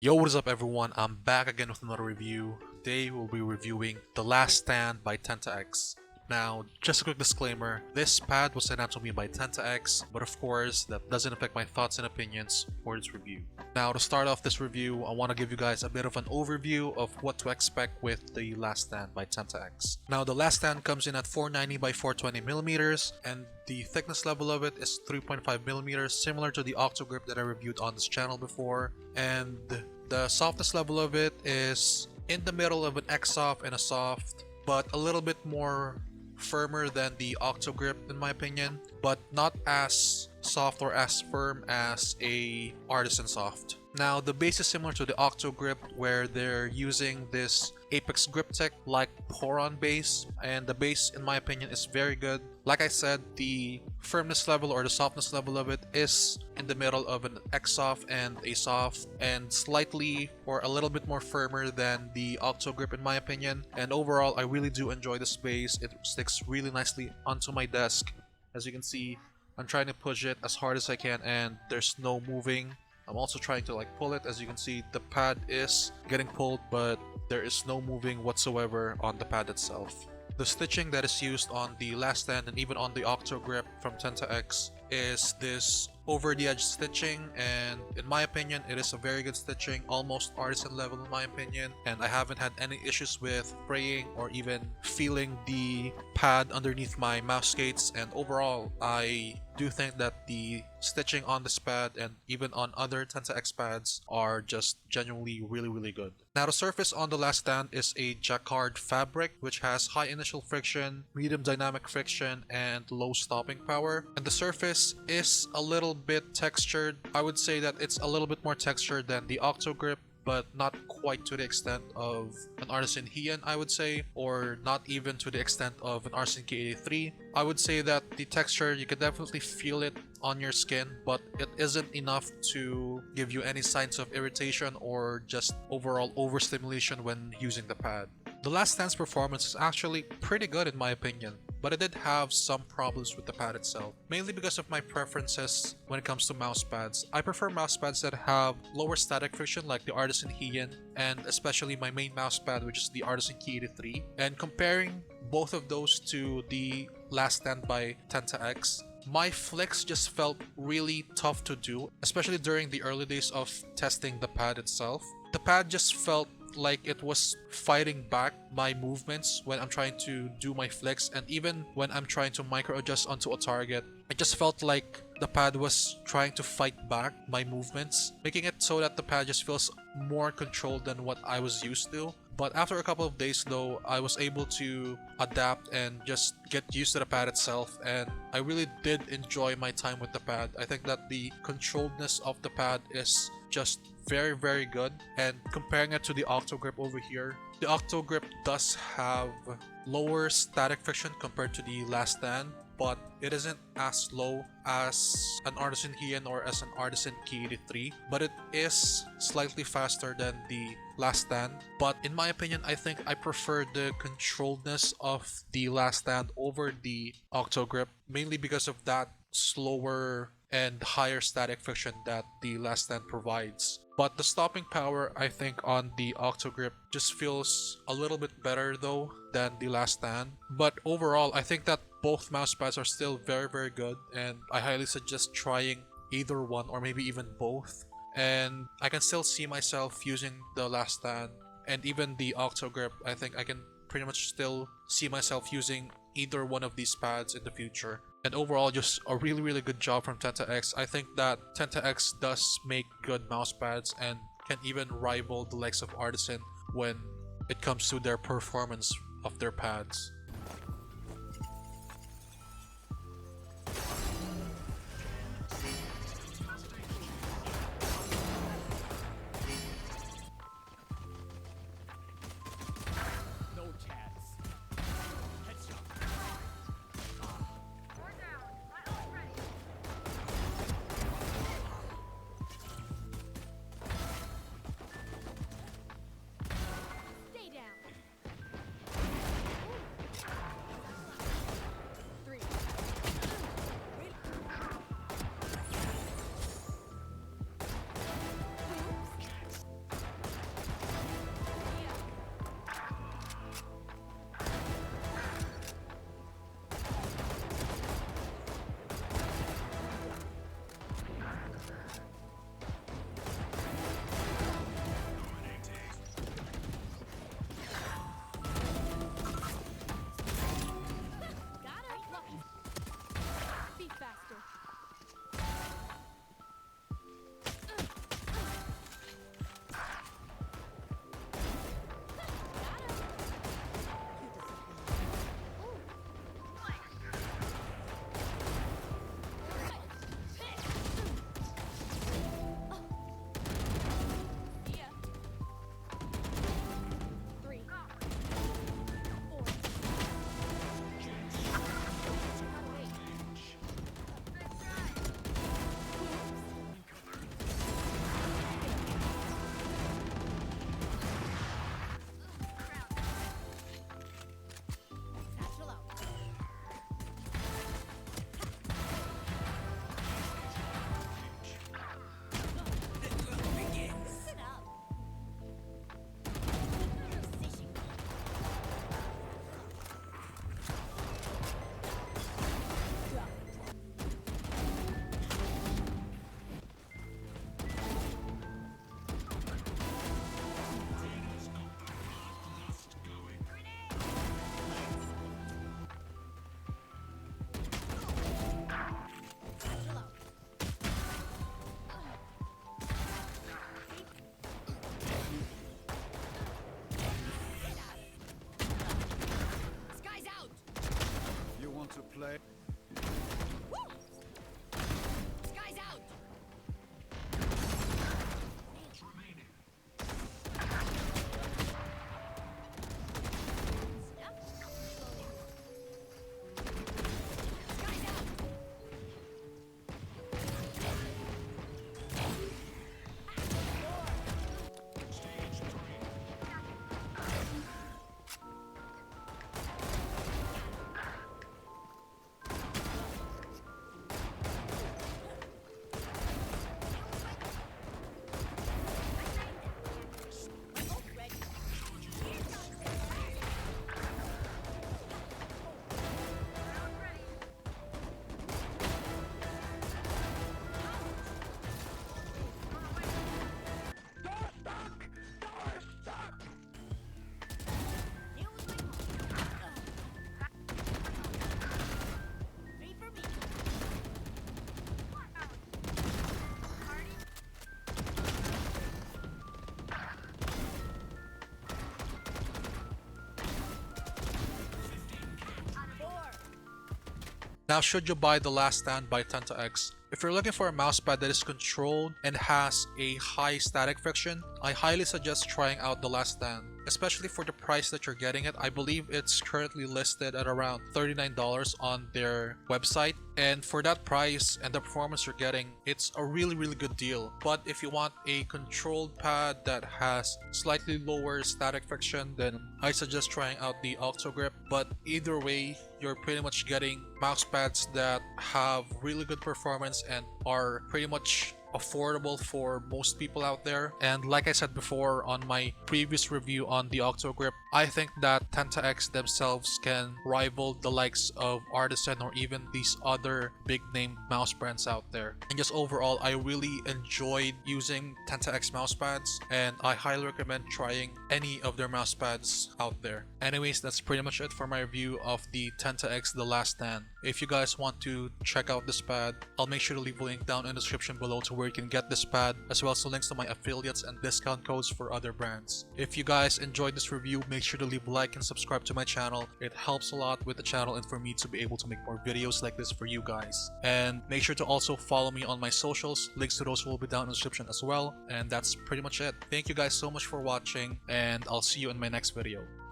Yo, what is up everyone? I'm back again with another review. Today we'll be reviewing The Last Stand by Tenta-X. Now, just a quick disclaimer, this pad was sent out to me by Tenta-X, but of course, that doesn't affect my thoughts and opinions for this review. Now, to start off this review, I want to give you guys a bit of an overview of what to expect with The Last Stand by Tenta-X. Now, The Last Stand comes in at 490 by 420mm, and the thickness level of it is 3.5mm, similar to the Octogrip that I reviewed on this channel before, and the softness level of it is in the middle of an X-Soft and a soft, but a little bit more firmer than the Octogrip in my opinion, but not as soft or as firm as a Artisan Soft. Now the base is similar to the Octogrip where they're using this Apex Grip Tech like Poron base, and the base in my opinion is very good. Like I said, the firmness level or the softness level of it is in the middle of an X-Soft and a soft, and slightly or a little bit more firmer than the Octogrip in my opinion. And overall, I really do enjoy this base. It sticks really nicely onto my desk. As you can see, I'm trying to push it as hard as I can and there's no moving. I'm also trying to pull it. As you can see, the pad is getting pulled, but there is no moving whatsoever on the pad itself. The stitching that is used on the Last Stand and even on the Octogrip from Tenta-X is this over the edge stitching, and in my opinion it is a very good stitching, almost artisan level in my opinion, and I haven't had any issues with fraying or even feeling the pad underneath my mouse skates. And overall, I do think that the stitching on this pad and even on other Tenta-X pads are just genuinely really good. Now the surface on the Last Stand is a jacquard fabric which has high initial friction, medium dynamic friction, and low stopping power, and the surface is a little bit textured. I would say that it's a little bit more textured than the Octogrip, but not quite to the extent of an Artisan Heian, I would say, or not even to the extent of an Artisan K83. I would say that the texture, you can definitely feel it on your skin, but it isn't enough to give you any signs of irritation or just overall overstimulation when using the pad. The Last Stand's performance is actually pretty good in my opinion, but I did have some problems with the pad itself, mainly because of my preferences when it comes to mouse pads. I prefer mouse pads that have lower static friction like the Artisan Heian, and especially my main mouse pad, which is the Artisan K83. And comparing both of those to the Last Stand by Tenta-X, my flicks just felt really tough to do, especially during the early days of testing the pad itself. The pad just felt like it was fighting back my movements when I'm trying to do my flicks, and even when I'm trying to micro adjust onto a target, it just felt like the pad was trying to fight back my movements, making it so that the pad just feels more controlled than what I was used to. But after a couple of days though, I was able to adapt and just get used to the pad itself, and I really did enjoy my time with the pad. I think that the controlledness of the pad is just very good, and comparing it to the Octogrip over here, the Octogrip does have lower static friction compared to the Last Stand, but it isn't as low as an Artisan Heian or as an Artisan K83, but it is slightly faster than the Last Stand. But in my opinion, I think I prefer the controlledness of the Last Stand over the Octogrip, mainly because of that slower and higher static friction that the Last Stand provides. But the stopping power, I think, on the Octogrip just feels a little bit better though than the Last Stand. But overall, I think that both mousepads are still very good, and I highly suggest trying either one or maybe even both. And I can still see myself using the Last Stand and even the Octogrip. I think I can pretty much still see myself using either one of these pads in the future. And overall, just a really good job from Tenta-X. I think that Tenta-X does make good mouse pads and can even rival the likes of Artisan when it comes to their performance of their pads. No chance. Headshot. Four down. My ult ready. Stay down. Now, should you buy the Last Stand by Tenta-X? If you're looking for a mousepad that is controlled and has a high static friction, I highly suggest trying out the Last Stand. Especially for the price that you're getting it. I believe it's currently listed at around $39 on their website. And for that price and the performance you're getting, it's a really good deal. But if you want a controlled pad that has slightly lower static friction, then I suggest trying out the Octogrip. But either way, you're pretty much getting mouse pads that have really good performance and are pretty much affordable for most people out there. And like I said before on my previous review on the Octogrip, I think that Tenta-X themselves can rival the likes of Artisan or even these other big name mouse brands out there. And just overall, I really enjoyed using Tenta-X mouse pads, and I highly recommend trying any of their mouse pads out there. Anyways, that's pretty much it for my review of the Tenta-X The Last Stand. If you guys want to check out this pad, I'll make sure to leave a link down in the description below to where you can get this pad, as well as the links to my affiliates and discount codes for other brands. If you guys enjoyed this review, make sure to leave a like and subscribe to my channel. It helps a lot with the channel and for me to be able to make more videos like this for you guys. And make sure to also follow me on my socials. Links to those will be down in the description as well. And that's pretty much it. Thank you guys so much for watching, and I'll see you in my next video.